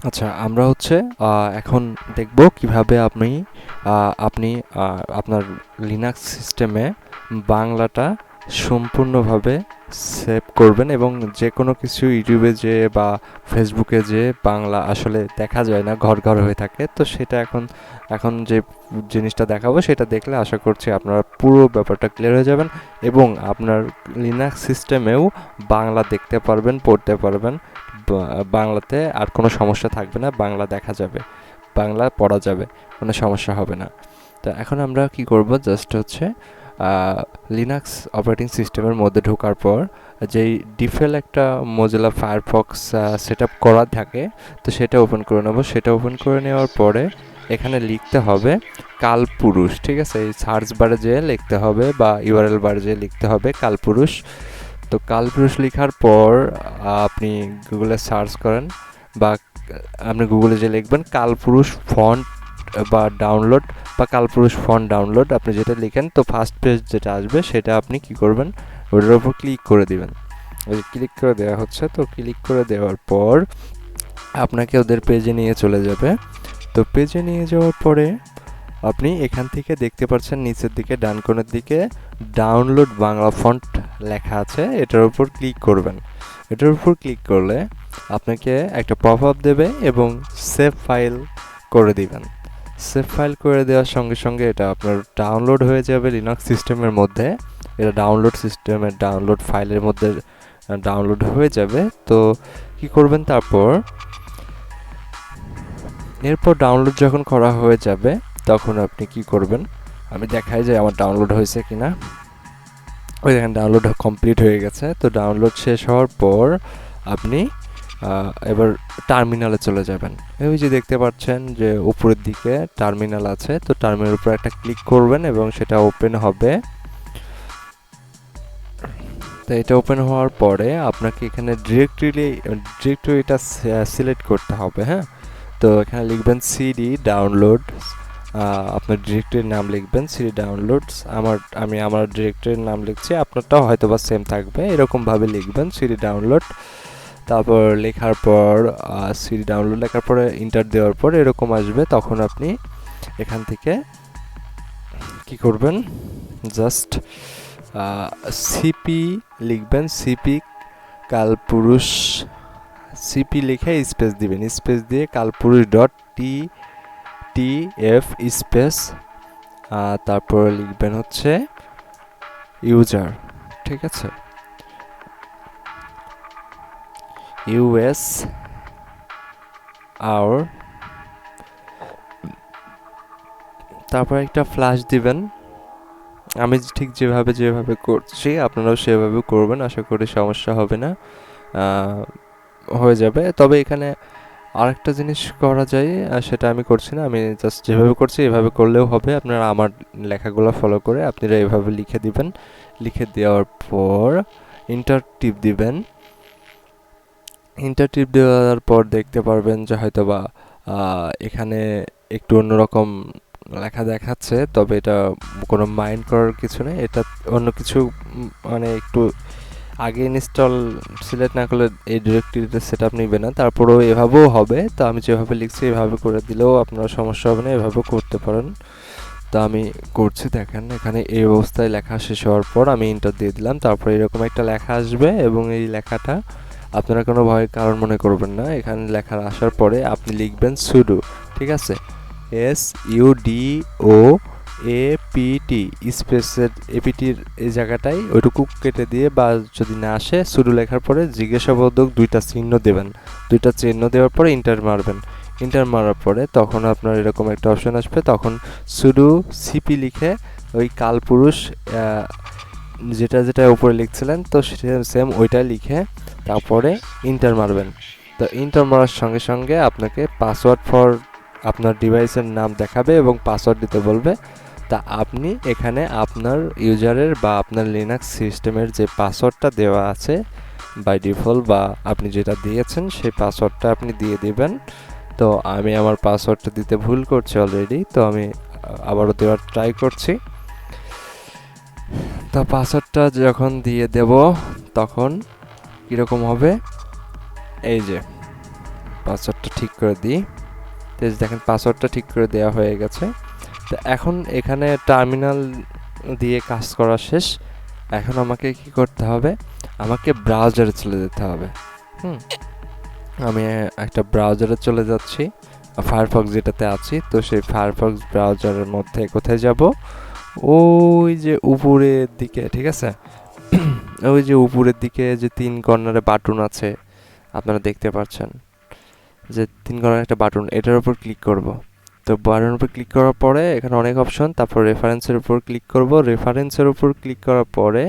আচ্ছা, আমরা হচ্ছে এখন দেখব কিভাবে আপনি আপনার লিনাক্স সিস্টেমে বাংলাটা সম্পূর্ণভাবে সেভ করবেন এবং যে কোনো কিছু ইউটিউবে যেয়ে বা ফেসবুকে যেয়ে বাংলা আসলে দেখা যায় না, ঘর ঘর হয়ে থাকে। তো সেটা এখন যে জিনিসটা দেখাবো সেটা দেখলে আশা করছি আপনারা পুরো ব্যাপারটা ক্লিয়ার হয়ে যাবেন এবং আপনার লিনাক্স সিস্টেমেও বাংলা দেখতে পারবেন, পড়তে পারবেন। বাংলাতে আর কোনো সমস্যা থাকবে না, বাংলা দেখা যাবে, বাংলা পড়া যাবে, কোনো সমস্যা হবে না। তো এখন আমরা কি করব, জাস্ট হচ্ছে লিনাক্স অপারেটিং সিস্টেমের মধ্যে ঢোকার পর যেই ডিফল্ট একটা মোজিলা ফায়ারফক্স সেট আপ করা থাকে, তো সেটা ওপেন করে নেব। সেটা ওপেন করে নেওয়ার পরে এখানে লিখতে হবে কালপুরুষ, ঠিক আছে? এই সার্চ বারে যেয়ে লিখতে হবে বা ইউআরএল বারে যেয়ে লিখতে হবে কালপুরুষ। তো কালপুরুষ লেখার পর আপনি গুগলে সার্চ করেন বা আপনি গুগলে যে লিখবেন কালপুরুষ ফন্ট বা ডাউনলোড বা কালপুরুষ ফন্ট ডাউনলোড, আপনি যেটা লিখেন তো ফার্স্ট পেজ যেটা আসবে সেটা আপনি কি করবেন, ওটার উপর ক্লিক করে দিবেন। ওই ক্লিক করে দেওয়া হচ্ছে, তো ক্লিক করে দেওয়ার পর আপনাকে ওদের পেজে নিয়ে চলে যাবে। তো পেজে নিয়ে যাওয়ার পরে আপনি এখান থেকে দেখতে পাচ্ছেন নিচের দিকে ডান কোণের দিকে ডাউনলোড বাংলা ফন্ট লেখা আছে, এটার উপর ক্লিক করবেন। এটার উপর ক্লিক করলে আপনাকে একটা পপ আপ দেবে এবং সেভ ফাইল করে দিবেন। সেভ ফাইল করে দেওয়ার সঙ্গে সঙ্গে এটা আপনার ডাউনলোড হয়ে যাবে লিনাক্স সিস্টেমের মধ্যে। এটা ডাউনলোড সিস্টেমের ডাউনলোড ফাইলের মধ্যে ডাউনলোড হয়ে যাবে। তো কি করবেন, এরপর ডাউনলোড যখন করা হয়ে যাবে তখন আপনি কি করবেন, আমি দেখাই যে আমার ডাউনলোড হয়েছে কিনা। ওই দেখেন ডাউনলোড কমপ্লিট হয়ে গেছে। তো ডাউনলোড শেষ হওয়ার পর আপনি এবার টার্মিনালে চলে যাবেন। ওই যে দেখতে পাচ্ছেন যে উপরের দিকে টার্মিনাল আছে, তো টার্মিনালের উপর একটা ক্লিক করবেন এবং সেটা ওপেন হবে। তো এটা ওপেন হওয়ার পরে আপনাকে এখানে ডিরেক্টরিটা সিলেক্ট করতে হবে, হ্যাঁ? তো এখানে লিখবেন সিডি ডাউনলোড, আপনার ডিরেক্টরির নাম লিখবেন সিডি ডাউনলোডস। আমি আমার ডিরেক্টরির নাম লিখছি, আপনারটাও হয়তো বা সেম থাকবে, এরকমভাবে লিখবেন সিডি ডাউনলোড। তারপর লেখার পর সিডি ডাউনলোড লেখার পরে ইন্টার দেওয়ার পর এরকম আসবে, তখন আপনি এখান থেকে কি করবেন, জাস্ট সিপি লিখবেন, সিপি কালপুরুষ, সিপি লিখে স্পেস দিবেন, স্পেস দিয়ে কালপুরুষ ডট টিএফ স্পেস, তারপর লিখবেন হচ্ছে ইউজার, ঠিক আছে? ইউএস আর তারপর একটা ফ্ল্যাশ দিবেন। আমি ঠিক যেভাবে করছি আপনারাও সেভাবে করবেন, আশা করি সমস্যা হবে না, হয়ে যাবে। তবে এখানে আরেকটা জিনিস করা যায়, সেটা আমি করছি না, আমি জাস্ট যেভাবে করছি এভাবে করলেও হবে। আপনারা আমার লেখাগুলো ফলো করে আপনারা এভাবে লিখে দিবেন। লিখে দেওয়ার পর ইন্টার টিপ দিবেন। ইন্টার টিপ দেওয়ার পর দেখতে পারবেন যে হয়তোবা এখানে একটু অন্যরকম লেখা দেখাচ্ছে, তবে এটা কোনো মাইন্ড করার কিছু নেই। এটা অন্য কিছু মানে একটু আগে ইনস্টল সিলেক্ট না করলে এই ডিরেক্টরিতে সেট আপ নিবে না, তারপরেও এভাবেও হবে। তো আমি যেভাবে লিখছি এভাবে করে দিলেও আপনার সমস্যা হবে না, এভাবেও করতে পারেন। তো আমি করছি, দেখেন এখানে এই অবস্থায় লেখা শেষ হওয়ার পর আমি ইন্টার দিয়ে দিলাম, তারপরে এরকম একটা লেখা আসবে এবং এই লেখাটা আপনারা কোনো ভয়ের কারণ মনে করবেন না। এখানে লেখা আসার পরে আপনি লিখবেন সুডো, ঠিক আছে? SUDO APT স্পেসের এপিটির এই জায়গাটায় ওইটুকু কেটে দিয়ে বা যদি না আসে সুডো লেখার পরে জিজ্ঞাসাবোধক দুইটা চিহ্ন দেবেন। দুইটা চিহ্ন দেওয়ার পরে ইন্টার মারবেন। ইন্টার মারার পরে তখন আপনার এরকম একটা অপশন আসবে, তখন সুডো সিপি লিখে ওই কালপুরুষ যেটা উপরে লিখছিলেন তো সেম ওইটা লিখে তারপরে ইন্টার মারবেন। তো ইন্টার মারার সঙ্গে সঙ্গে আপনাকে পাসওয়ার্ড ফর আপনার ডিভাইসের নাম দেখাবে এবং পাসওয়ার্ড দিতে বলবে। তা আপনি এখানে আপনার ইউজারের বা আপনার লিনাক্স সিস্টেমের যে পাসওয়ার্ডটা দেওয়া আছে বাই ডিফল্ট বা আপনি যেটা দিয়েছেন সেই পাসওয়ার্ডটা আপনি দিয়ে দিবেন। তো আমি আমার পাসওয়ার্ডটা দিতে ভুল করছি অলরেডি, তো আমি আবারও দেওয়ার ট্রাই করছি। তো পাসওয়ার্ডটা যখন দিয়ে দেব তখন কীরকম হবে, এই যে পাসওয়ার্ডটা ঠিক করে দিই। তো দেখেন পাসওয়ার্ডটা ঠিক করে দেওয়া হয়ে গেছে। তো এখন এখানে টার্মিনাল দিয়ে কাজ করা শেষ। এখন আমাকে কি করতে হবে, আমাকে ব্রাউজারে চলে যেতে হবে। আমি একটা ব্রাউজারে চলে যাচ্ছি, ফায়ারফক্স যেটাতে আছি। তো সেই ফায়ারফক্স ব্রাউজারের মধ্যে কোথায় যাব, ওই যে উপরের দিকে, ঠিক আছে, ওই যে উপরের দিকে যে 3 কর্নারে বাটন আছে আপনারা দেখতে পাচ্ছেন, যে 3 কর্নারে একটা বাটন, এটার উপর ক্লিক করব। তো বাটনের উপর ক্লিক করার পরে এখানে অনেক অপশন, তারপর রেফারেন্সের উপর ক্লিক করব। রেফারেন্সের উপর ক্লিক করার পরে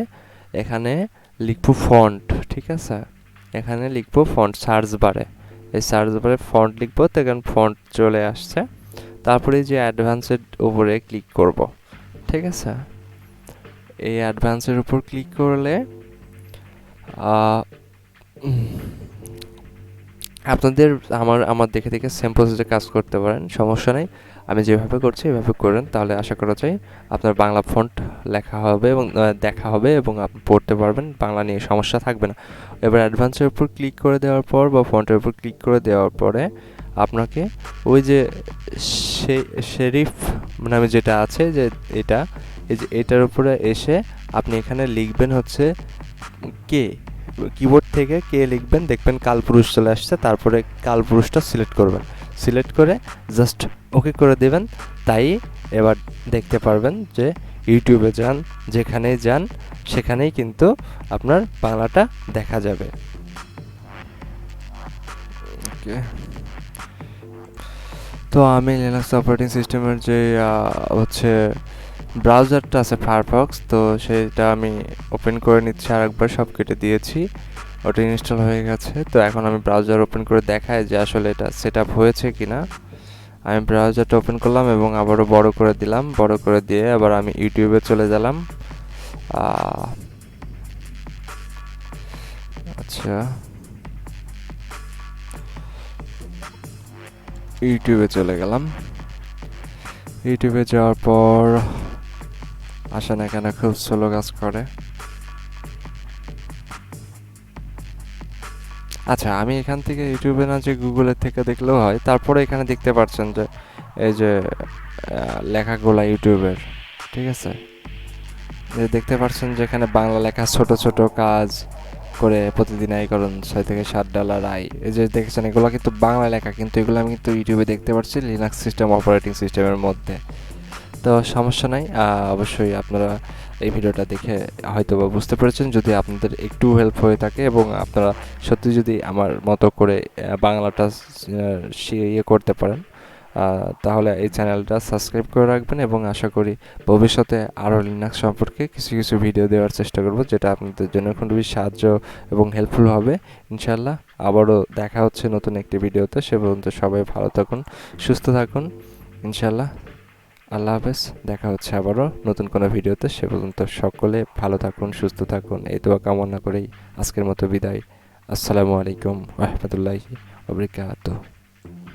এখানে লিখব ফন্ট, ঠিক আছে, এখানে লিখব ফন্ট সার্চ বারে, এই সার্চ বারে ফন্ট লিখব। তো এখানে ফন্ট চলে আসছে। তারপরে যে অ্যাডভান্সের উপরে ক্লিক করব, ঠিক আছে। এই অ্যাডভান্সের উপর ক্লিক করলে আপনাদের আমার দেখে দেখে সেম প্রসেসে কাজ করতে পারেন, সমস্যা নেই। আমি যেভাবে করছি এভাবে করেন, তাহলে আশা করা যায় আপনার বাংলা ফন্ট লেখা হবে এবং দেখা হবে এবং আপনি পড়তে পারবেন, বাংলা নিয়ে সমস্যা থাকবে না। এবার অ্যাডভান্সের উপর ক্লিক করে দেওয়ার পর বা ফন্টের উপর ক্লিক করে দেওয়ার পরে আপনাকে ওই যে শেরিফ নামে যেটা আছে, যে এটা, এই যে এটার উপরে এসে আপনি এখানে লিখবেন হচ্ছে কে, কিবোর্ড থেকে কে লিখবেন, দেখবেন কালপুরুষ চলে আসছে। তারপরে কালপুরুষটা সিলেক্ট করবেন, সিলেক্ট করে জাস্ট ওকে করে দেবেন। তাই এবার দেখতে পারবেন যে ইউটিউবে যান, যেখানেই যান সেখানেই কিন্তু আপনার বাংলাটা দেখা যাবে। ওকে, তো আমি লিনাক্স অপারেটিং সিস্টেমের যে হচ্ছে ব্রাউজারটা আছে ফায়ারফক্স, তো সেটা আমি ওপেন করে নিচ্ছি, আরেকবার সব কেটে দিয়েছি, ওটা ইনস্টল হয়ে গেছে। তো এখন আমি ব্রাউজার ওপেন করে দেখাই যে আসলে এটা সেট আপ হয়েছে কিনা। আমি ব্রাউজারটা ওপেন করলাম এবং আবারও বড় করে দিলাম, বড় করে দিয়ে আবার আমি ইউটিউবে চলে গেলাম। আচ্ছা, ইউটিউবে চলে গেলাম। ইউটিউবে যাওয়ার পর আসে না কেন খুব স্লো কাজ করে। আচ্ছা, আমি এখান থেকে ইউটিউবে না যে গুগলের থেকে দেখলেও হয়। তারপরে এখানে দেখতে পাচ্ছেন যে এই যে লেখাগুলা ইউটিউবের, ঠিক আছে, যে দেখতে পাচ্ছেন যে এখানে বাংলা লেখা ছোট ছোট কাজ করে প্রতিদিন আয় করুন $6 থেকে $7 আয়, এই যে দেখেছেন এগুলো কিন্তু বাংলা লেখা, কিন্তু এগুলো আমি কিন্তু ইউটিউবে দেখতে পাচ্ছি লিনাক্স সিস্টেম অপারেটিং সিস্টেমের মধ্যে। তো সমস্যা নাই, অবশ্যই আপনারা এই ভিডিওটা দেখে হয়তো বা বুঝতে পেরেছেন। যদি আপনাদের একটু হেল্প হয়ে থাকে এবং আপনারা সত্যি যদি আমার মতো করে বাংলাটা ইয়ে করতে পারেন, তাহলে এই চ্যানেলটা সাবস্ক্রাইব করে রাখবেন এবং আশা করি ভবিষ্যতে আরও লিনাক্স সম্পর্কে কিছু কিছু ভিডিও দেওয়ার চেষ্টা করব, যেটা আপনাদের জন্য খুবই সাহায্য এবং হেল্পফুল হবে ইনশাল্লাহ। আবারও দেখা হচ্ছে নতুন একটি ভিডিওতে, সে পর্যন্ত সবাই ভালো থাকুন, সুস্থ থাকুন ইনশাল্লাহ। আল্লাহ হাফেজ, দেখা হচ্ছে আবারও নতুন কোনো ভিডিওতে, সে পর্যন্ত সকলে ভালো থাকুন, সুস্থ থাকুন, এই দোয়া কামনা করেই আজকের মতো বিদায়। আসসালামু আলাইকুম রহমতুল্লাহি ওয়া বারাকাতুহু।